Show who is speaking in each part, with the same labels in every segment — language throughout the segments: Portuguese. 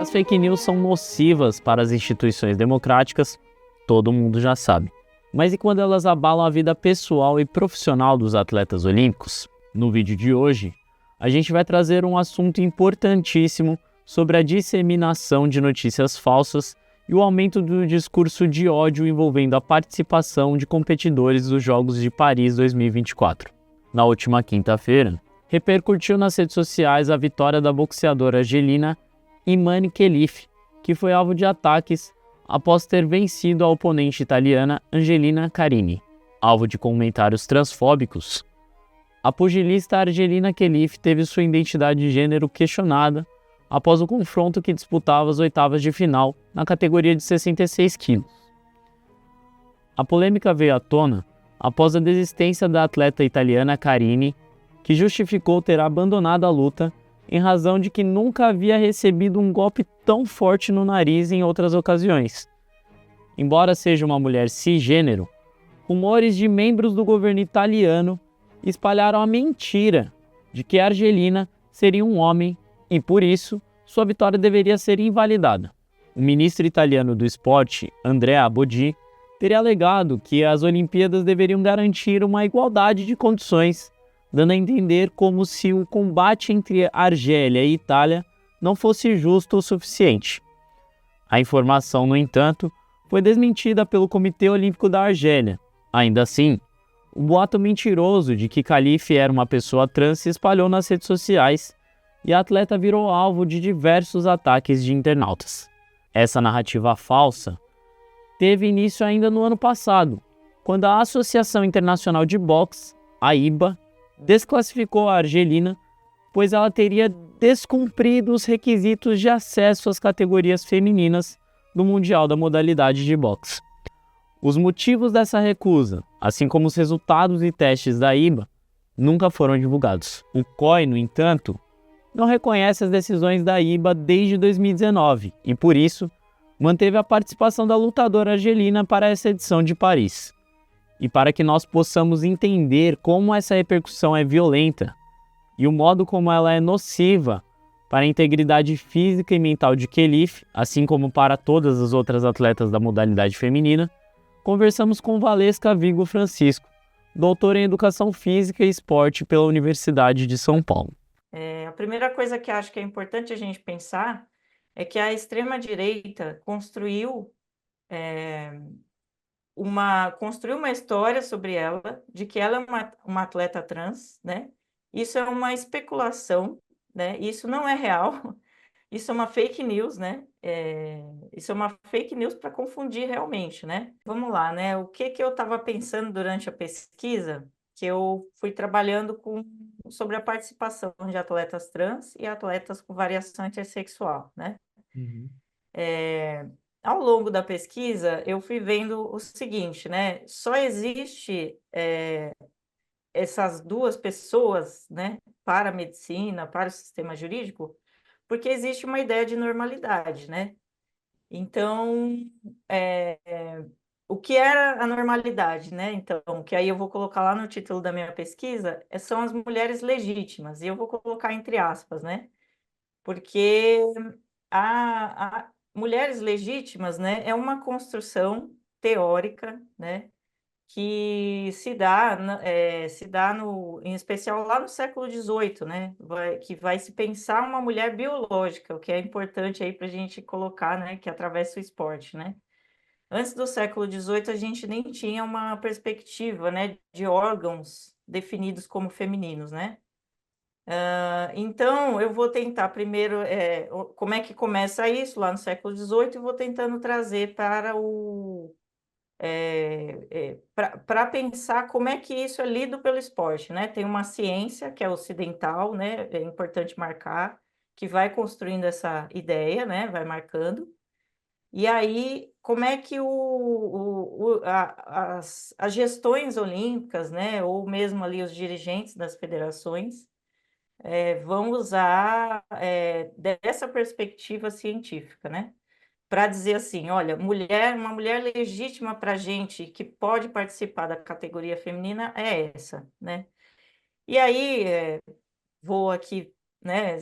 Speaker 1: As fake news são nocivas para as instituições democráticas, todo mundo já sabe. Mas e quando elas abalam a vida pessoal e profissional dos atletas olímpicos? No vídeo de hoje, a gente vai trazer um assunto importantíssimo sobre a disseminação de notícias falsas e o aumento do discurso de ódio envolvendo a participação de competidores dos Jogos de Paris 2024. Na última quinta-feira, repercutiu nas redes sociais a vitória da boxeadora argelina Imane Khelif, que foi alvo de ataques após ter vencido a oponente italiana Angelina Carini. Alvo de comentários transfóbicos, a pugilista argelina Khelif teve sua identidade de gênero questionada após o confronto que disputava as oitavas de final na categoria de 66 quilos. A polêmica veio à tona após a desistência da atleta italiana Carini, que justificou ter abandonado a luta em razão de que nunca havia recebido um golpe tão forte no nariz em outras ocasiões. Embora seja uma mulher cisgênero, rumores de membros do governo italiano espalharam a mentira de que a argelina seria um homem e, por isso, sua vitória deveria ser invalidada. O ministro italiano do esporte, Andrea Bodì, teria alegado que as Olimpíadas deveriam garantir uma igualdade de condições, dando a entender como se o combate entre Argélia e Itália não fosse justo o suficiente. A informação, no entanto, foi desmentida pelo Comitê Olímpico da Argélia. Ainda assim, o boato mentiroso de que Khelif era uma pessoa trans se espalhou nas redes sociais e a atleta virou alvo de diversos ataques de internautas. Essa narrativa falsa teve início ainda no ano passado, quando a Associação Internacional de Boxe, a IBA, desclassificou a argelina, pois ela teria descumprido os requisitos de acesso às categorias femininas do Mundial da modalidade de boxe. Os motivos dessa recusa, assim como os resultados e testes da IBA, nunca foram divulgados. O COI, no entanto, não reconhece as decisões da IBA desde 2019 e, por isso, manteve a participação da lutadora argelina para essa edição de Paris. E para que nós possamos entender como essa repercussão é violenta e o modo como ela é nociva para a integridade física e mental de Khelif, assim como para todas as outras atletas da modalidade feminina, conversamos com Valesca Vigo Francisco, doutora em Educação Física e Esporte pela Universidade de São Paulo.
Speaker 2: A primeira coisa que acho que é importante a gente pensar é que a extrema-direita construiu uma história sobre ela, de que ela é uma atleta trans, né? Isso é uma especulação, né? Isso não é real, isso é uma fake news, né? Isso é uma fake news para confundir realmente, né? Vamos lá, né? O que eu estava pensando durante a pesquisa, que eu fui trabalhando sobre a participação de atletas trans e atletas com variação intersexual, né? Ao longo da pesquisa, eu fui vendo o seguinte, né? Só existe essas duas pessoas, né, para a medicina, para o sistema jurídico, porque existe uma ideia de normalidade, né? Então, o que era a normalidade, né? Então, que aí eu vou colocar lá no título da minha pesquisa, são as mulheres legítimas, e eu vou colocar entre aspas, né? Porque a mulheres legítimas, né, é uma construção teórica, né, que se dá em especial lá no século XVIII, né, que vai se pensar uma mulher biológica, o que é importante aí para a gente colocar, né, que atravessa o esporte, né. Antes do século XVIII, a gente nem tinha uma perspectiva, né, de órgãos definidos como femininos, né. Então, eu vou tentar primeiro, como é que começa isso lá no século XVIII, e vou tentando trazer para para pensar como é que isso é lido pelo esporte, né? Tem uma ciência que é ocidental, né? É importante marcar, que vai construindo essa ideia, né? Vai marcando. E aí, como é que as gestões olímpicas, né? Ou mesmo ali os dirigentes das federações, vão usar dessa perspectiva científica, né? Para dizer assim, olha, uma mulher legítima para a gente que pode participar da categoria feminina é essa, né? E aí, vou aqui né?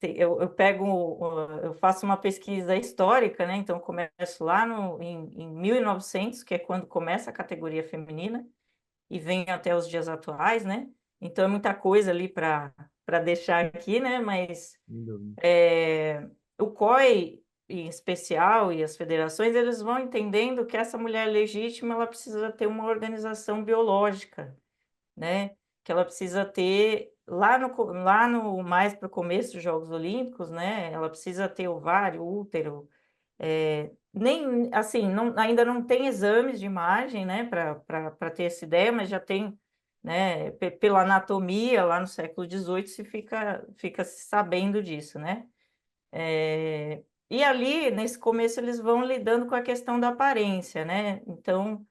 Speaker 2: Eu faço uma pesquisa histórica, né? Então, eu começo lá em 1900, que é quando começa a categoria feminina, e vem até os dias atuais, né? Então, é muita coisa ali para deixar aqui, né? Mas o COI, em especial, e as federações, eles vão entendendo que essa mulher legítima, ela precisa ter uma organização biológica, né? Que ela precisa ter lá no mais para o começo dos Jogos Olímpicos, né? Ela precisa ter ovário, útero, nem assim, ainda não tem exames de imagem, né? Para ter essa ideia, mas já tem, né? Pela anatomia lá no século XVIII se fica se sabendo disso, né? E ali, nesse começo, eles vão lidando com a questão da aparência, né? Então,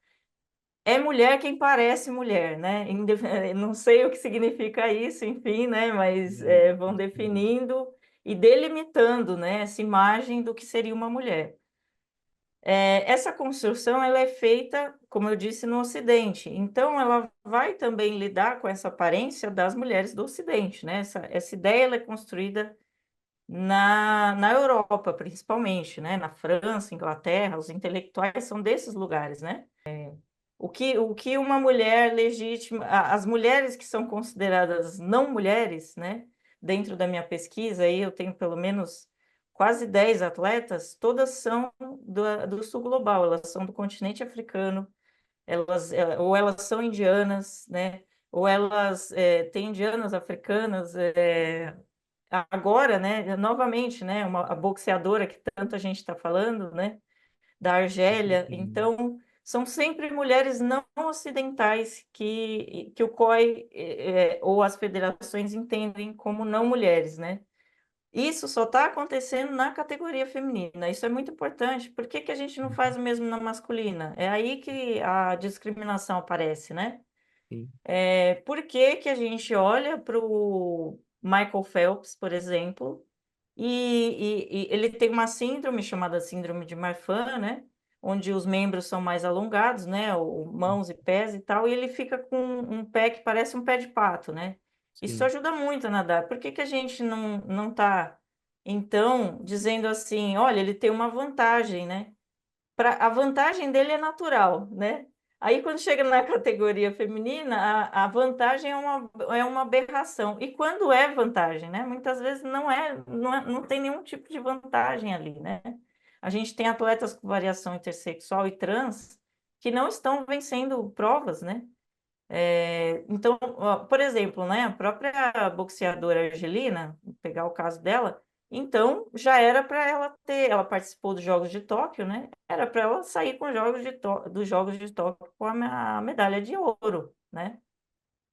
Speaker 2: é mulher quem parece mulher, né? Não sei o que significa isso, enfim, né? Mas vão definindo e delimitando, né, essa imagem do que seria uma mulher. Essa construção ela é feita, como eu disse, no Ocidente. Então, ela vai também lidar com essa aparência das mulheres do Ocidente, né? Essa ideia ela é construída na Europa, principalmente, né? Na França, Inglaterra, os intelectuais são desses lugares, né? O que uma mulher legítima, as mulheres que são consideradas não mulheres, né? Dentro da minha pesquisa, aí eu tenho pelo menos quase 10 atletas, todas são do sul global, elas são do continente africano, ou elas são indianas, né? Ou elas têm indianas africanas, agora, né? Novamente, né? A boxeadora que tanto a gente está falando, né? Da Argélia. Então, são sempre mulheres não ocidentais que o COI ou as federações entendem como não mulheres, né? Isso só está acontecendo na categoria feminina. Isso é muito importante. Por que que a gente não faz o mesmo na masculina? É aí que a discriminação aparece, né?
Speaker 1: Sim.
Speaker 2: Por que que a gente olha para o Michael Phelps, por exemplo, e ele tem uma síndrome chamada síndrome de Marfan, né? Onde os membros são mais alongados, né? Mãos e pés e tal, e ele fica com um pé que parece um pé de pato, né? Isso
Speaker 1: Sim.
Speaker 2: ajuda muito a nadar. Por que que a gente não está, então, dizendo assim, olha, ele tem uma vantagem, né? A vantagem dele é natural, né? Aí, quando chega na categoria feminina, a vantagem é uma aberração. E quando é vantagem, né? Muitas vezes não tem nenhum tipo de vantagem ali, né? A gente tem atletas com variação intersexual e trans que não estão vencendo provas, né? Então, ó, por exemplo, né, a própria boxeadora Argelina, vou pegar o caso dela, então já era para ela participou dos Jogos de Tóquio, né? Era para ela sair com os dos Jogos de Tóquio com a medalha de ouro, né?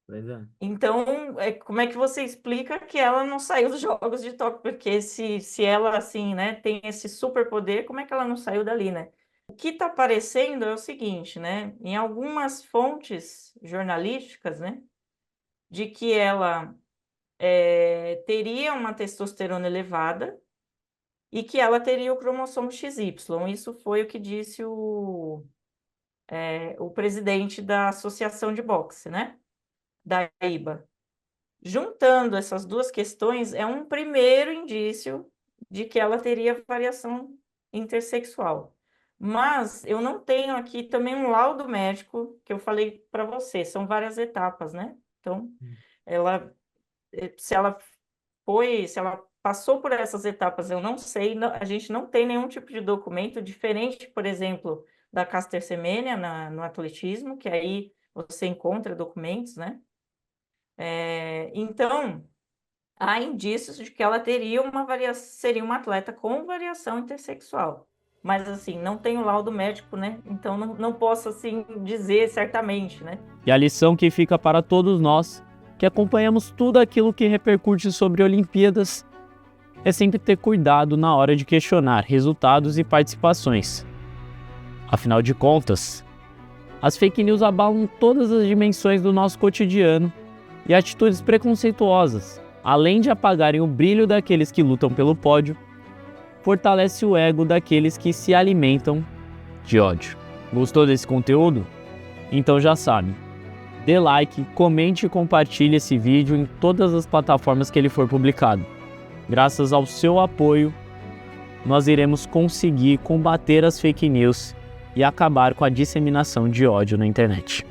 Speaker 1: Pois é.
Speaker 2: Então, como é que você explica que ela não saiu dos Jogos de Tóquio? Porque se ela, assim, né, tem esse superpoder, como é que ela não saiu dali, né? O que está aparecendo é o seguinte, né? Em algumas fontes jornalísticas, né, de que ela teria uma testosterona elevada e que ela teria o cromossomo XY. Isso foi o que disse o presidente da Associação de Boxe, né? Da IBA. Juntando essas duas questões, é um primeiro indício de que ela teria variação intersexual. Mas eu não tenho aqui também um laudo médico que eu falei para você, são várias etapas, né? Então, ela, se ela passou por essas etapas, eu não sei, a gente não tem nenhum tipo de documento diferente, por exemplo, da Caster Semenya no atletismo, que aí você encontra documentos, né? Então, há indícios de que ela teria seria uma atleta com variação intersexual. Mas, assim, não tenho laudo médico, né? Então, não posso, assim, dizer certamente, né?
Speaker 1: E a lição que fica para todos nós, que acompanhamos tudo aquilo que repercute sobre Olimpíadas, é sempre ter cuidado na hora de questionar resultados e participações. Afinal de contas, as fake news abalam todas as dimensões do nosso cotidiano e atitudes preconceituosas, além de apagarem o brilho daqueles que lutam pelo pódio, fortalece o ego daqueles que se alimentam de ódio. Gostou desse conteúdo? Então já sabe, dê like, comente e compartilhe esse vídeo em todas as plataformas que ele for publicado. Graças ao seu apoio, nós iremos conseguir combater as fake news e acabar com a disseminação de ódio na internet.